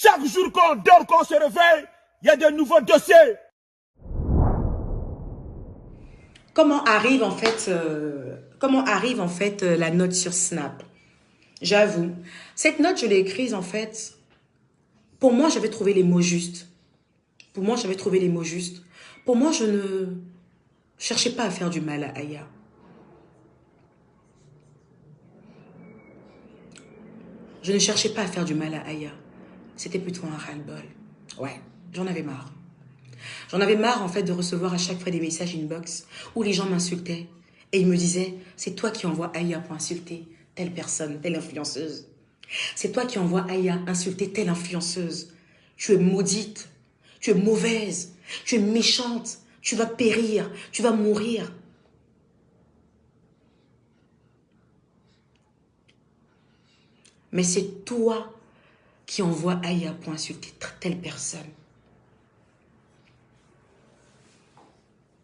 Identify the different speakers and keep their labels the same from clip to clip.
Speaker 1: Chaque jour qu'on dort, qu'on se réveille, il y a de nouveaux dossiers.
Speaker 2: Comment arrive en fait, la note sur Snap? J'avoue, cette note, je l'ai écrite en fait. Pour moi, j'avais trouvé les mots justes. Pour moi, je ne cherchais pas à faire du mal à Aya. Je ne cherchais pas à faire du mal à Aya. C'était plutôt un ras-le-bol. Ouais, j'en avais marre. J'en avais marre en fait de recevoir à chaque fois des messages inbox où les gens m'insultaient. Et ils me disaient, c'est toi qui envoies Aya pour insulter telle personne, telle influenceuse. C'est toi qui envoies Aya insulter telle influenceuse. Tu es maudite, tu es mauvaise, tu es méchante, tu vas périr, tu vas mourir. Mais c'est toi qui envoies Aya pour insulter telle personne.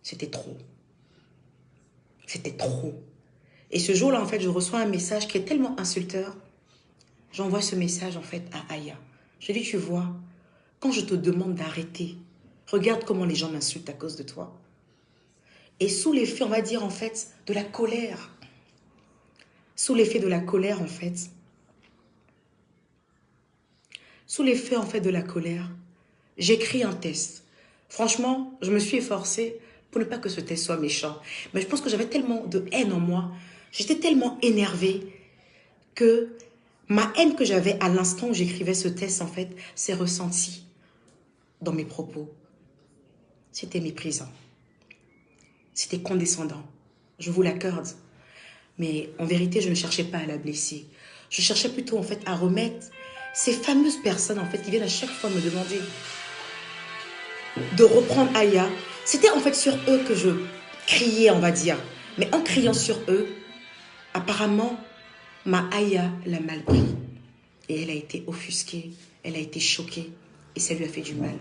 Speaker 2: C'était trop. C'était trop. Et ce jour-là, en fait, je reçois un message qui est tellement insulteur. J'envoie ce message, en fait, à Aya. Je lui dis, tu vois, quand je te demande d'arrêter, regarde comment les gens m'insultent à cause de toi. Et sous l'effet, on va dire, en fait, de la colère. Sous l'effet de la colère, en fait. Sous l'effet, en fait, de la colère, j'écris un test. Franchement, je me suis efforcée pour ne pas que ce test soit méchant. Mais je pense que j'avais tellement de haine en moi. J'étais tellement énervée que ma haine que j'avais à l'instant où j'écrivais ce test, en fait, s'est ressentie dans mes propos. C'était méprisant. C'était condescendant. Je vous l'accorde. Mais en vérité, je ne cherchais pas à la blesser. Je cherchais plutôt, en fait, à remettre ces fameuses personnes, en fait, qui viennent à chaque fois me demander de reprendre Aya. C'était, en fait, sur eux que je criais, on va dire. Mais en criant sur eux, apparemment, ma Aya l'a mal pris. Et elle a été offusquée, elle a été choquée. Et ça lui a fait du mal.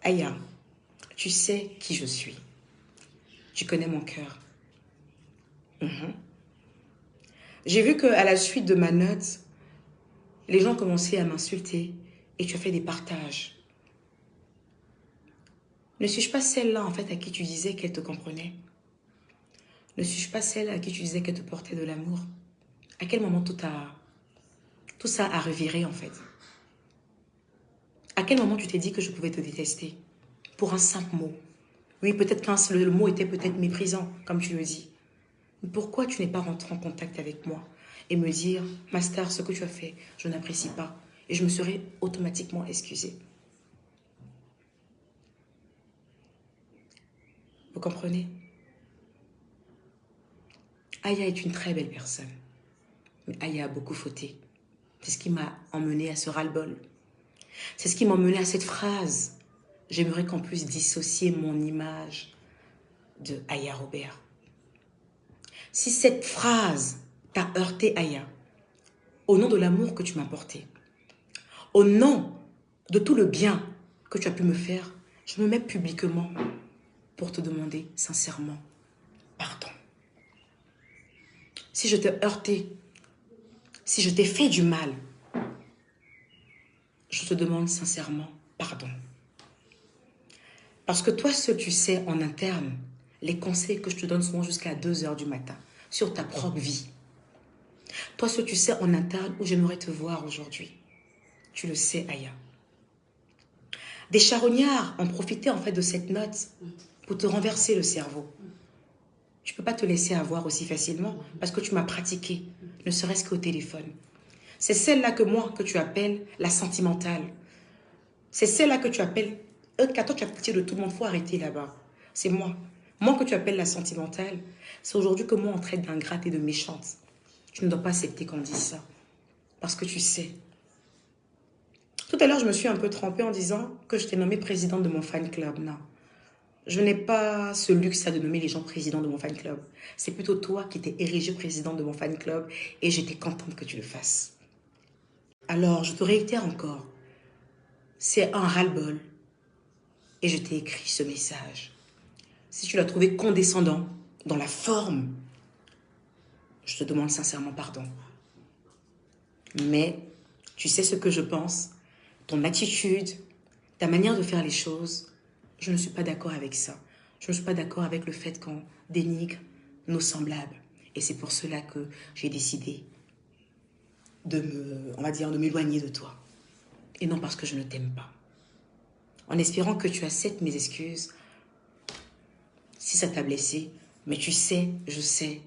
Speaker 2: Aya, tu sais qui je suis. Tu connais mon cœur. J'ai vu qu'à la suite de ma note, les gens commençaient à m'insulter et tu as fait des partages. Ne suis-je pas celle-là, en fait, à qui tu disais qu'elle te comprenait? Ne suis-je pas celle à qui tu disais qu'elle te portait de l'amour? À quel moment tout ça a reviré, en fait? À quel moment tu t'es dit que je pouvais te détester? Pour un simple mot. Oui, peut-être que le mot était peut-être méprisant, comme tu le dis. Mais pourquoi tu n'es pas rentré en contact avec moi et me dire, ma star, ce que tu as fait, je n'apprécie pas. Et je me serais automatiquement excusée. Vous comprenez? Aya est une très belle personne. Mais Aya a beaucoup fauté. C'est ce qui m'a emmené à ce ras-le-bol. C'est ce qui m'a emmené à cette phrase. J'aimerais qu'on puisse dissocier mon image de Aya Robert. Si cette phrase t'a heurté, Aya, au nom de l'amour que tu m'as porté, au nom de tout le bien que tu as pu me faire, je me mets publiquement pour te demander sincèrement pardon. Si je t'ai heurté, si je t'ai fait du mal, je te demande sincèrement pardon. Parce que toi, seul tu sais en interne les conseils que je te donne souvent jusqu'à 2 heures du matin sur ta propre vie. Toi, seul tu sais en interne où j'aimerais te voir aujourd'hui. Tu le sais, Aya. Des charognards ont profité en fait de cette note pour te renverser le cerveau. Tu ne peux pas te laisser avoir aussi facilement parce que tu m'as pratiqué, ne serait-ce qu'au téléphone. C'est celle-là que tu appelles la sentimentale. C'est celle-là que tu appelles... Quand toi tu as pitié de tout le monde, il faut arrêter là-bas. C'est moi. Moi que tu appelles la sentimentale, c'est aujourd'hui que moi on traite d'ingrate et de méchante. Tu ne dois pas accepter qu'on dise ça. Parce que tu sais. Tout à l'heure, je me suis un peu trompée en disant que je t'ai nommée présidente de mon fan club. Non. Je n'ai pas ce luxe de nommer les gens présidents de mon fan club. C'est plutôt toi qui t'es érigée présidente de mon fan club et j'étais contente que tu le fasses. Alors, je te réitère encore. C'est un ras-le-bol. Et je t'ai écrit ce message. si tu l'as trouvé condescendant dans la forme, je te demande sincèrement pardon. Mais tu sais ce que je pense, ton attitude, ta manière de faire les choses, je ne suis pas d'accord avec ça. Je ne suis pas d'accord avec le fait qu'on dénigre nos semblables. Et c'est pour cela que j'ai décidé de m'éloigner de toi. Et non parce que je ne t'aime pas. En espérant que tu acceptes mes excuses, si ça t'a blessé, mais tu sais, je sais,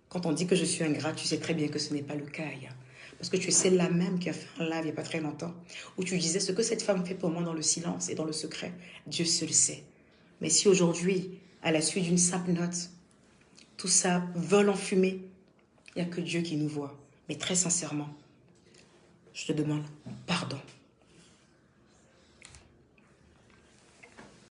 Speaker 2: quand on dit que je suis ingrate, tu sais très bien que ce n'est pas le cas. Parce que tu es celle-là même qui a fait un live il n'y a pas très longtemps, où tu disais ce que cette femme fait pour moi dans le silence et dans le secret, Dieu seul le sait. Mais si aujourd'hui, à la suite d'une simple note, tout ça vole en fumée, il n'y a que Dieu qui nous voit. Mais très sincèrement, je te demande pardon.